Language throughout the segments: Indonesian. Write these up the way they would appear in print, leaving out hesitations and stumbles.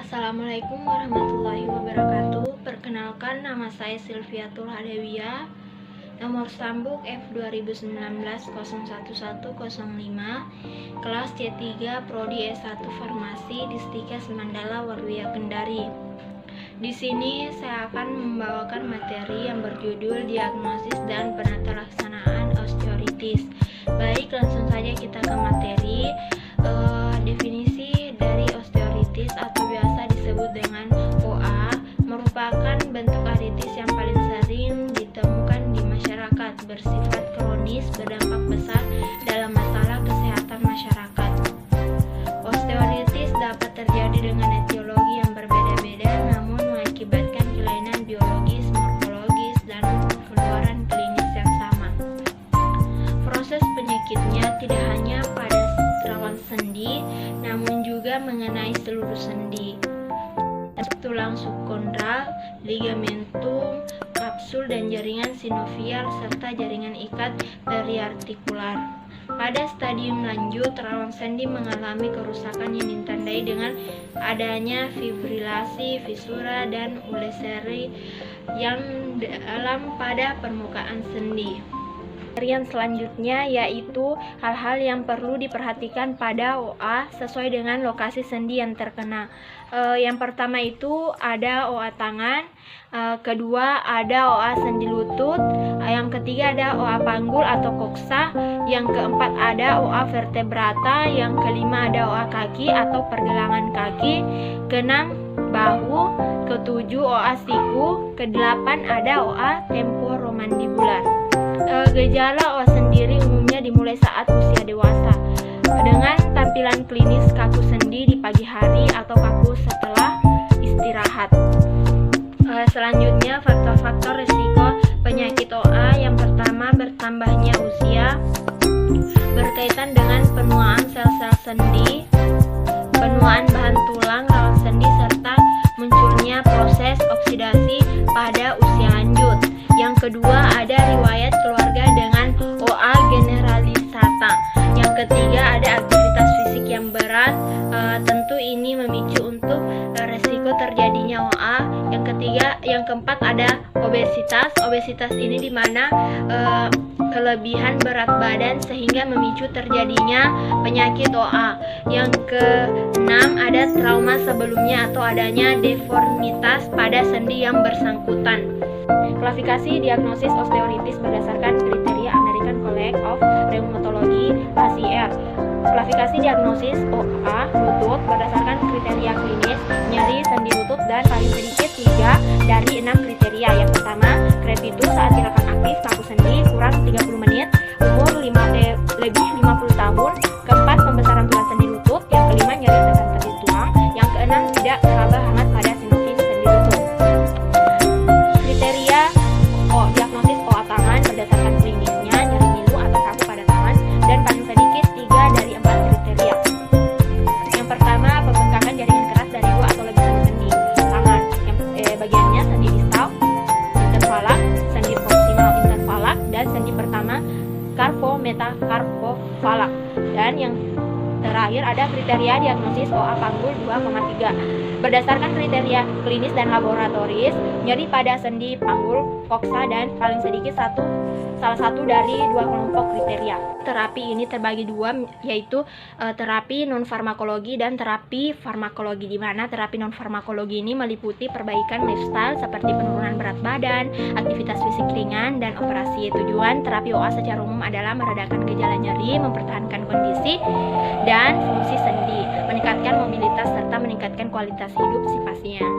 Assalamualaikum warahmatullahi wabarakatuh. Perkenalkan, nama saya Silviatul Hadawiyah. Nomor sambung F2019-01105, kelas C3 Prodi S1 Farmasi Distikes Mandala Waluya Kendari. Di sini saya akan membawakan materi yang berjudul diagnosis dan penata laksanaan osteoartritis. Baik, langsung saja kita ke materi. Definisi dari osteoartritis atau biasa disebut dengan OA merupakan bentuk artritis yang paling sering ditemukan di masyarakat, bersifat kronis, berdampak besar dalam masalah kesehatan masyarakat. Osteoartritis dapat terjadi dengan etiologi yang berbeda-beda, namun mengakibatkan kelainan biologis, morfologis, dan keluaran klinis yang sama. Proses penyakitnya tidak hanya pada rawan sendi, namun juga mengenai seluruh sendi, tulang subkondral, ligamentum, kapsul dan jaringan sinovial serta jaringan ikat periartikular. Pada stadium lanjut, rawan sendi mengalami kerusakan yang ditandai dengan adanya fibrilasi, fisura, dan ulceri yang dalam pada permukaan sendi. Yang selanjutnya yaitu hal-hal yang perlu diperhatikan pada OA sesuai dengan lokasi sendi yang terkena. Yang pertama itu ada OA tangan, kedua ada OA sendi lutut, yang ketiga ada OA panggul atau koksa, yang keempat ada OA vertebrata, yang kelima ada OA kaki atau pergelangan kaki, keenam bahu, ketujuh OA siku, kedelapan ada OA temporomandibular. Gejala OA sendiri umumnya dimulai saat usia dewasa dengan tampilan klinis kaku sendi di pagi hari atau kaku setelah istirahat. Selanjutnya faktor-faktor risiko penyakit OA. Yang pertama, bertambahnya usia berkaitan dengan penuaan sel-sel sendi, penuaan bahan tulang rawan sendi, serta munculnya proses oksidasi pada usia lanjut. Yang kedua, ada riwayat keluarga dengan OA generalisata. Yang ketiga, ada aktivitas fisik yang berat. Tentu ini memicu untuk resiko terjadinya OA. Yang keempat ada obesitas. Obesitas ini dimana kelebihan berat badan sehingga memicu terjadinya penyakit OA. Yang keenam, ada trauma sebelumnya atau adanya deformitas pada sendi yang bersangkutan. Klasifikasi diagnosis osteoartritis berdasarkan kriteria American College of Rheumatology (ACR). Klasifikasi diagnosis OA lutut berdasarkan kriteria klinis nyeri sendi lutut dan paling sedikit 3 dari 6 kriteria. Yang pertama, crepitus saat gerakan aktif kaku sendi kurang 30 menit, umur lebih 50 tahun. Keempat, pembesaran tulang sendi lutut. Yang kelima, nyeri tekan sendi tulang. Yang keenam, tidak teraba hangat pada sinofin sendi lutut. Kriteria diagnosis OA tangan berdasarkan klinisnya nyeri ngilu atau kaku pada tangan dan paling sedikit 3 dari 4 kriteria. Yang pertama, pembengkakan jaringan keras dari 2 atau lebih sendi tangan. Bagiannya sendi distal intervalak, sendi proksimal intervalak, dan sendi pertama carpometacarpofalak. Dan yang terakhir ada kriteria diagnosis OA panggul 2,3. Berdasarkan kriteria klinis dan laboratoris, nyeri pada sendi panggul, koksa, dan paling sedikit salah satu dari 2 kelompok kriteria. Terapi ini terbagi 2, yaitu terapi non-farmakologi dan terapi farmakologi, di mana terapi non-farmakologi ini meliputi perbaikan lifestyle seperti penurunan berat badan, aktivitas fisik ringan, dan operasi. Tujuan terapi OA secara umum adalah meredakan gejala nyeri, mempertahankan kondisi dan fungsi sendi, meningkatkan mobilitas, serta meningkatkan kualitas hidup si pasien.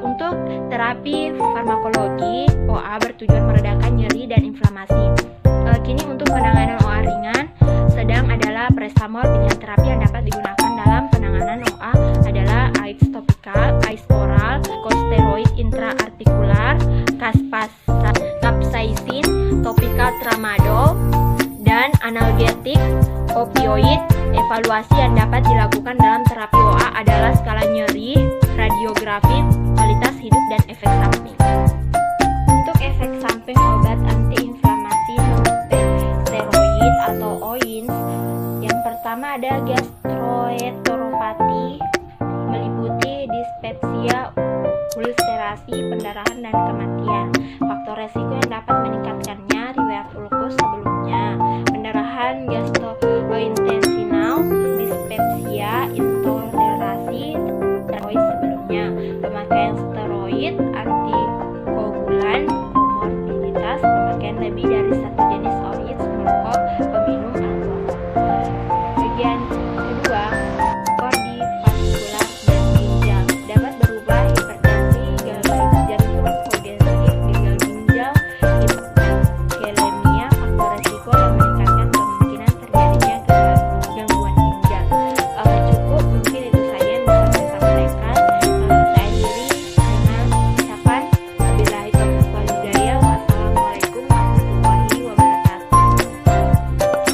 Untuk terapi farmakologi, OA bertujuan meredakan nyeri dan inflamasi. Kini untuk penanganan OA ringan sedang adalah paracetamol. Pilihan terapi yang dapat digunakan dalam penanganan OA adalah AID topikal, AID oral, corticosteroid intraartikular, capsaicin, topikal tramadol, dan analgetik opioid. Evaluasi yang dapat dilakukan dalam terapi OA adalah skala nyeri, radiografi, kualitas hidup, dan efek samping. Untuk efek samping obat antiinflamasi non-steroid atau OINS, yang pertama ada gastroenteropati, meliputi dispepsia, ulcerasi, pendarahan, dan kematian. Faktor resiko yang dapat meningkatkannya